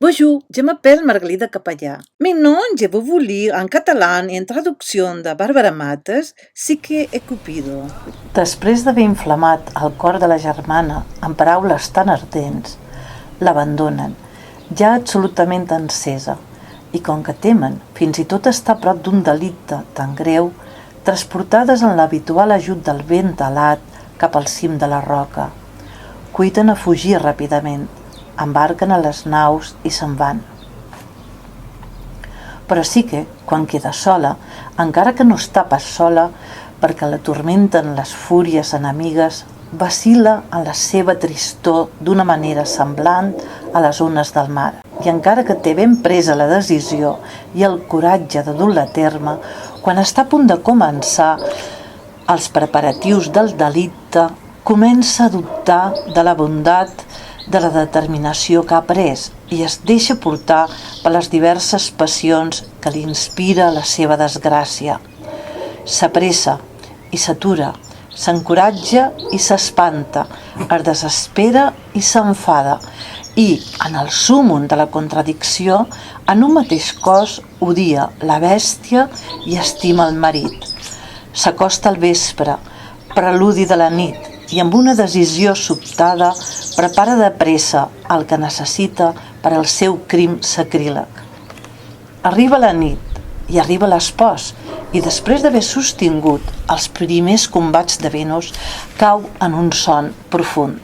Bonjour, je m'appelle Margalida Capellà. Maintenant, je vais vous lire en català en traducció de Bàrbara Mates, Psique e Cupido. Després d'haver inflamat el cor de la germana amb paraules tan ardents, l'abandonen, ja absolutament encesa, i com que temen fins i tot estar a prop d'un delicte tan greu, transportades en l'habitual ajut del vent alat cap al cim de la roca. Cuiten a fugir ràpidament, embarquen a les naus i se'n van. Però sí que, quan queda sola, encara que no està pas sola, perquè la tormenten les fúries enemigues, vacil·la en la seva tristor d'una manera semblant a les ones del mar. I encara que té ben presa la decisió i el coratge de dur-la a terme, quan està a punt de començar els preparatius del delicte, comença a dubtar de la bondat de la determinació que ha pres i es deixa portar per les diverses passions que li inspira la seva desgràcia. S'apressa i s'atura, s'encoratja i s'espanta, es desespera i s'enfada i, en el súmmum de la contradicció, en un mateix cos odia la bèstia i estima el marit. S'acosta al vespre, preludi de la nit, i amb una decisió sobtada prepara de pressa el que necessita per al seu crim sacríleg. Arriba la nit i arriba l'espòs i després d'haver sostingut els primers combats de Venus cau en un son profund.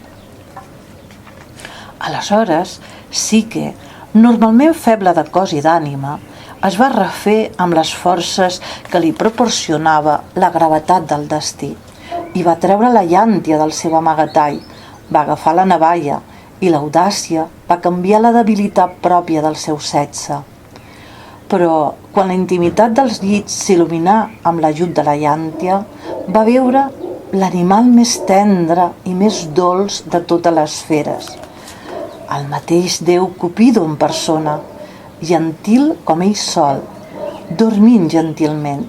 Aleshores, Psique, normalment feble de cos i d'ànima, es va refer amb les forces que li proporcionava la gravetat del destí i va treure la llàntia del seu amagatall, va agafar la navalla i l'audàcia va canviar la debilitat pròpia del seu sexe. Però, quan la intimitat dels llits s'il·luminà amb l'ajut de la llàntia, va veure l'animal més tendre i més dolç de totes les feres. El mateix déu Cupido en persona, gentil com ell sol, dormint gentilment.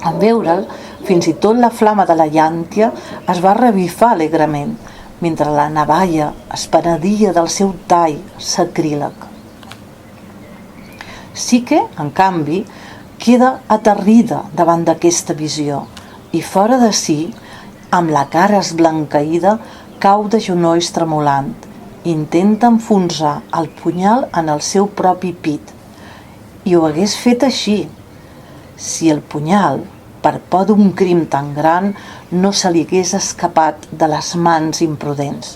En veure'l, fins i tot la flama de la llàntia es va revifar alegrement, mentre la navalla es penedia del seu tall sacríleg. Psique, en canvi, queda aterrida davant d'aquesta visió i, fora de si, amb la cara esblanqueïda, cau de genolls tremolant. Intenta enfonsar el punyal en el seu propi pit. I ho hagués fet així, si el punyal, per por d'un crim tan gran, no se li hagués escapat de les mans imprudents.